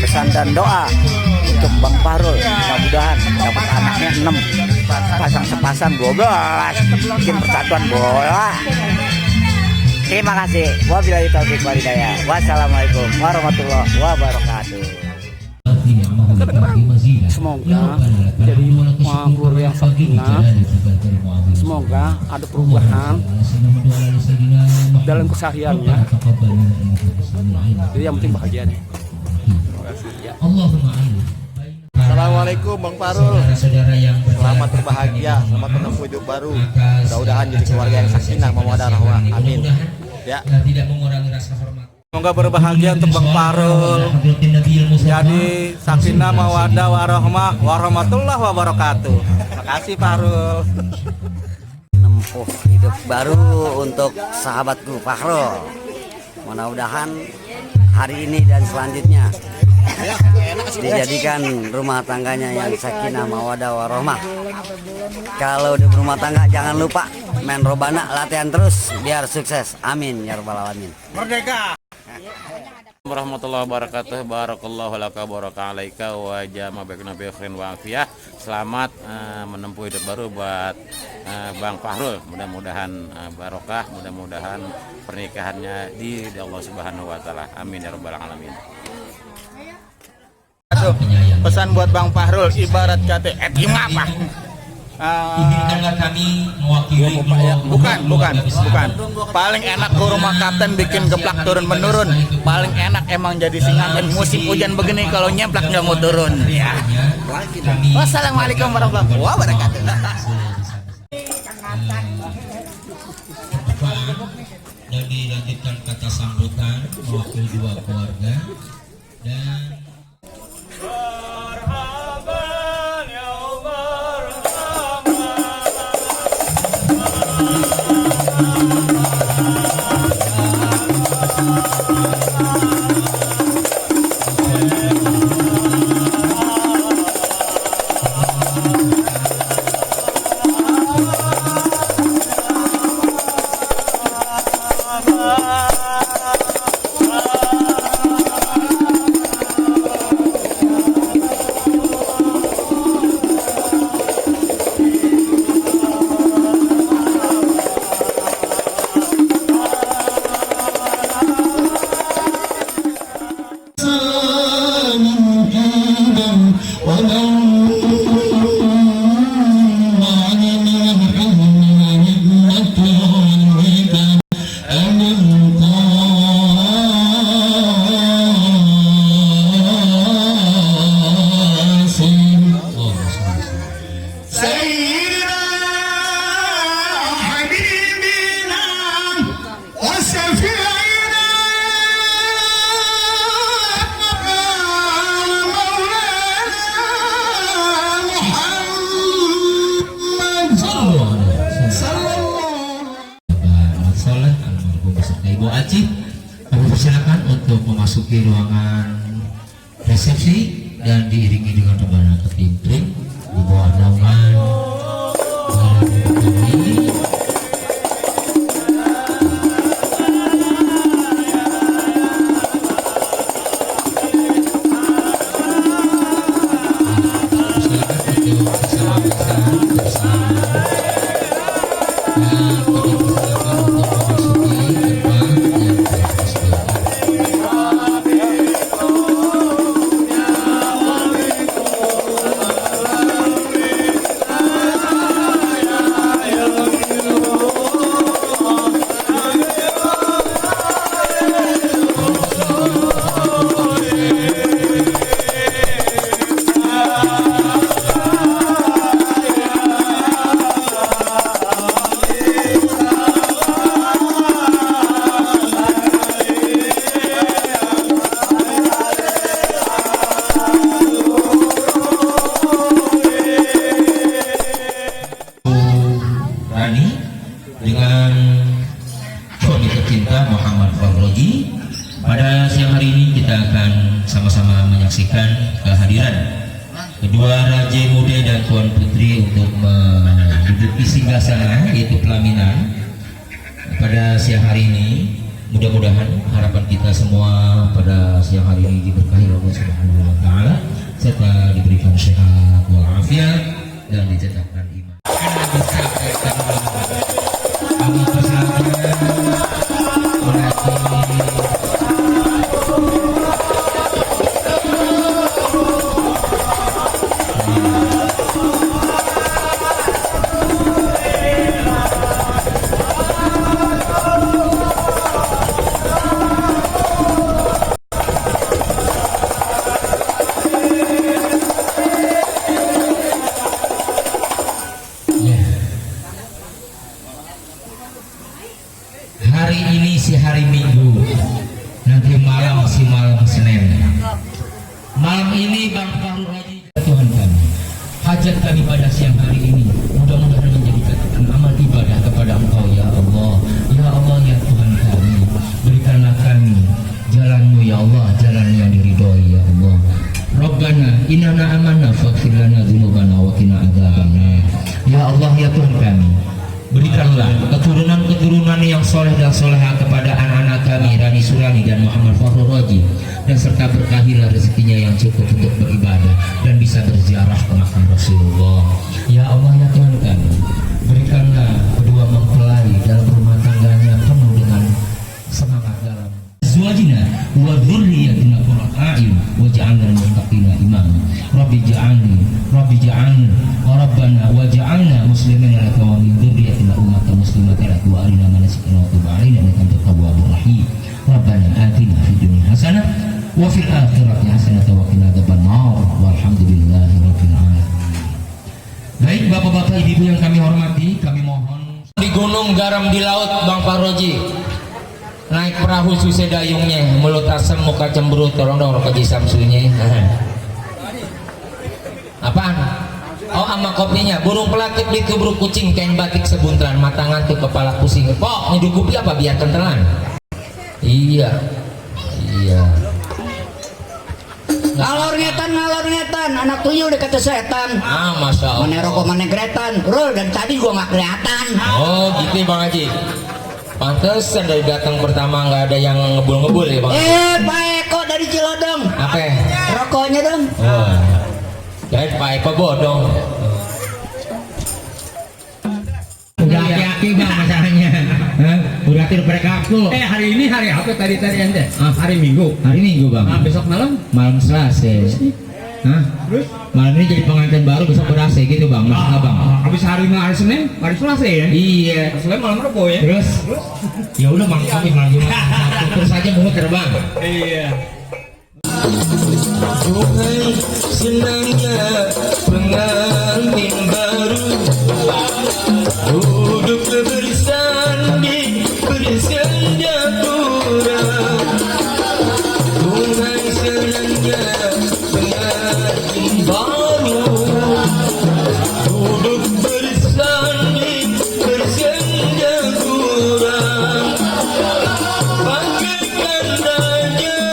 Pesan dan doa untuk Bang Fahrul, mudah-mudahan dapat anaknya 6, pasang sepasang 12, bikin persatuan bola. Terima kasih. Wabillahi taufiq wal hidayah. Wassalamualaikum warahmatullahi wabarakatuh. Semoga jadi makhluk yang sakinah. Semoga ada perubahan dalam kesehariannya. Jadi yang penting bahagia nih. Assalamualaikum Bang Fahrul. Selamat berbahagia, selamat menempuh hidup baru. Mudah-mudahan jadi keluarga yang sakinah, mawaddah rahmah. Amin. Ya. Tidak mengurangi rasa hormat. Semoga berbahagia untuk Bang Fahrul. Jadi sakinah, mawaddah warahmah, warahmatullahi wabarakatuh. Makasih Fahrul. Menempuh hidup baru untuk sahabatku Fahrul. Mudah-mudahan hari ini dan selanjutnya dijadikan rumah tangganya yang sakinah mawaddah warahmah. Kalau di rumah tangga jangan lupa main robana, latihan terus biar sukses. Amin ya rabbal alamin. Merdeka. Warahmatullahi wabarakatuh. Barakallahu laka baraka alaika wa jama baikna bi khairin wa afiyah. Selamat menempuh hidup baru buat Bang Fahrul. Mudah-mudahan barokah, mudah-mudahan pernikahannya di Allah Subhanahu wa taala. Amin ya rabbal alamin. Pesan buat Bang Fahrul ibarat kata apa? Izinkanlah kami mewakili Bukan. Paling enak ke rumah kapten bikin geplak turun menurun. Paling enak emang jadi singa musim hujan begini kalau nyeplak nggak mau turun. Ya. Wassalamualaikum warahmatullahi wabarakatuh. Dan dilanjutkan kata sambutan mewakili dua keluarga dan silakan untuk memasuki ruangan resepsi dan diiringi dengan pembagian ketimpling di bawah naungan dengan suami tercinta Muhammad Fahrul. Pada siang hari ini kita akan sama-sama menyaksikan kehadiran kedua raja muda dan tuan putri untuk menduduki singgasana yaitu pelaminan pada siang hari ini. Mudah-mudahan harapan kita semua pada siang hari ini diberkahi Allah Subhanahu wa taala serta diberikan sehat walafiat dan ditetapkan iman. Kami hari ini si hari Minggu, nanti malam si malam Senin. Malam ini Bang Fahru Haji, Tuhan kami, hajat kami pada siang hari ini mudah-mudahan menjadi catatan amal ibadah kepada Engkau ya Allah. Ya Allah ya Tuhan kami, berikanlah kami jalan-Mu ya Allah, jalan yang diridhoi ya Allah. Rabbana inna amanna faghfir lana dzunubana wa qina adzabannar. Ya Allah ya Tuhan kami, berikanlah keturunan-keturunan yang soleh dan soleha kepada anak-anak kami Rani Surani dan Muhammad Fahru Haji, dan serta berkahilah rezekinya yang cukup untuk beribadah dan bisa berziarah ke makam Rasulullah. Ya Allah ya Tuhan kami, berikanlah kedua mempelai dalam rumah tangganya penuh dengan semangat dalam azwajina wa dzurriyyatina qurrata a'yun waj'alna lil muttaqina imama. Rabbi ja'alni wa rabbana waj'alna muslimina laka wa min dzurriyyatina ummatan muslimatan laka wa arina manasikana wa tub 'alaina innaka antat tawwabur rahim. Rabbana atina fid dunya hasanah wa fil akhirati hasanah wa qina adzabannar walhamdulillahi rabbil alamin. Baik Bapak-bapak Ibu yang kami hormati, kami mohon di gunung garam di laut Bang Fahru Haji. Naik perahu susah dayungnya, mulut asam muka cemberut, tolong dong Kaji Samsunya. Apaan? Oh sama kopinya, burung pelakip dikeburu kucing, kain batik sebuntelan, mata ngantuk kepala pusing. Pok, nyedukupi apa biar kentelan? Iya. Ngalor ngetan, anak tuyul dikata setan. Ah, masya Allah. Mana rokok mana gretan, Rul, dan tadi gua nggak kelihatan. Oh gitu Bang Haji. Pantesan dari datang pertama nggak ada yang ngebul-ngebul ya Bang. Pak Eko dari Cilodong. Apa? Rokoknya dong. Oh. Jadi Pak Eko bodong. Udah aki-aki Bang masalahnya. Udah tidur mereka aku. Hari ini hari apa tadi ente? Hari Minggu. Hari Minggu Bang. Besok malam? Malam Selasa. Terus? Malam ini jadi pengantin baru, besok berasa gitu Bang. Maksudnya Bang. Habis hari Senin, hari Selasa ya? Iya. Senin malam Rebo ya? Terus? Ya udah Bang, kami malam Jumat. Terus aja muter Bang. Iya. Duhai senangnya pengantin baru, duduk bersanding bersenda kurang. Duhai senangnya pengantin baru, duduk bersanding bersenda kurang. Bagaikan raja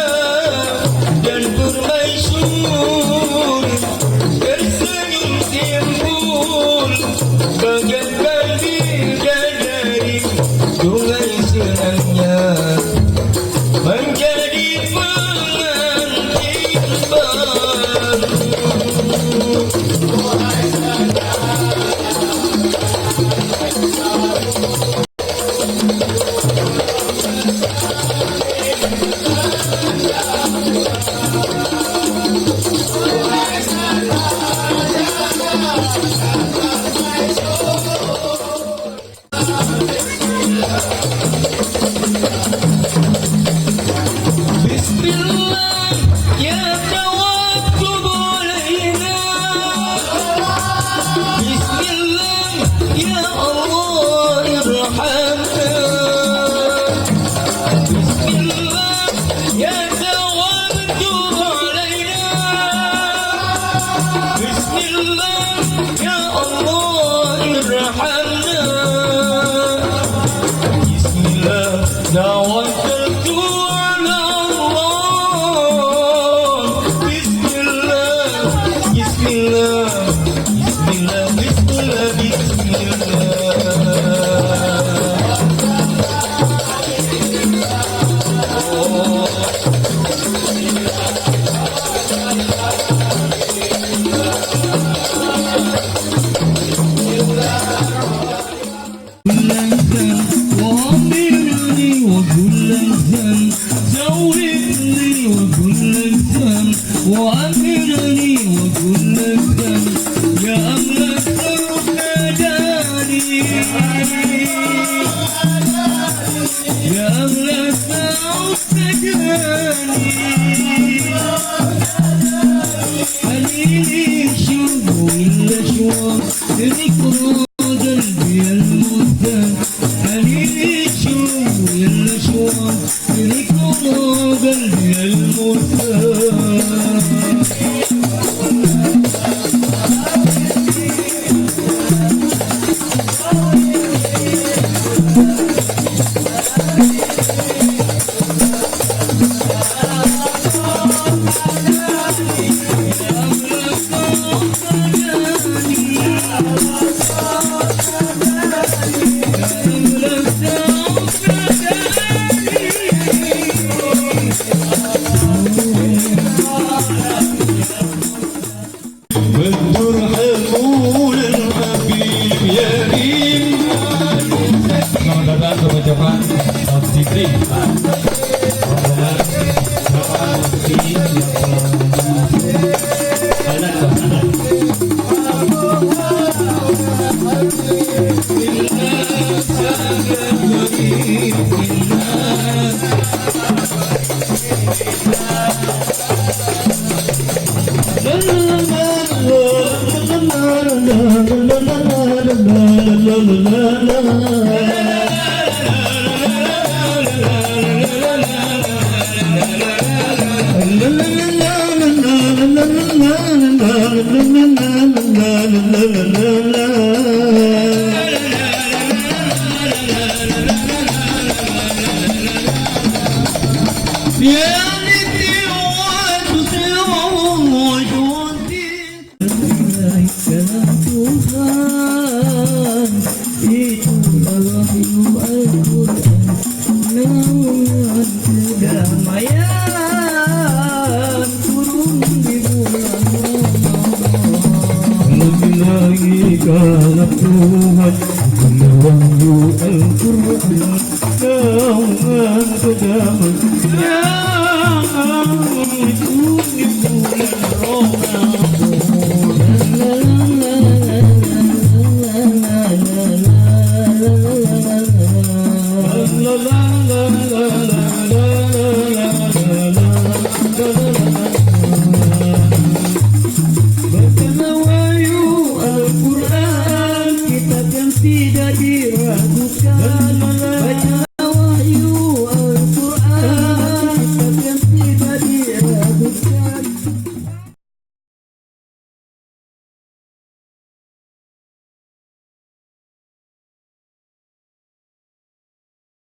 dan permaisur, tersenyum simpul bagaikan bidadari. Duhai senangnya menjadi pengantin baru. Bismillah ya tawakkul alaina. Bismillah ya Allah irhamna. Bismillah ya tawakkul alaina. Bismillah ya Allah irhamna. Bismillah tawakkaltu ala Allah. Bismillah, Bismillah, Bismillah, Bismillah, Bismillah. يا أغلى صوت سكني خليني شوق والأشواق ذكرى قلبي المهتم خليني شوق والأشواق ذكرى قلبي المهتم Selamat datang ke ucapan Top City. Rombongan Bapak Bukti yang telah adat ke sana. Ya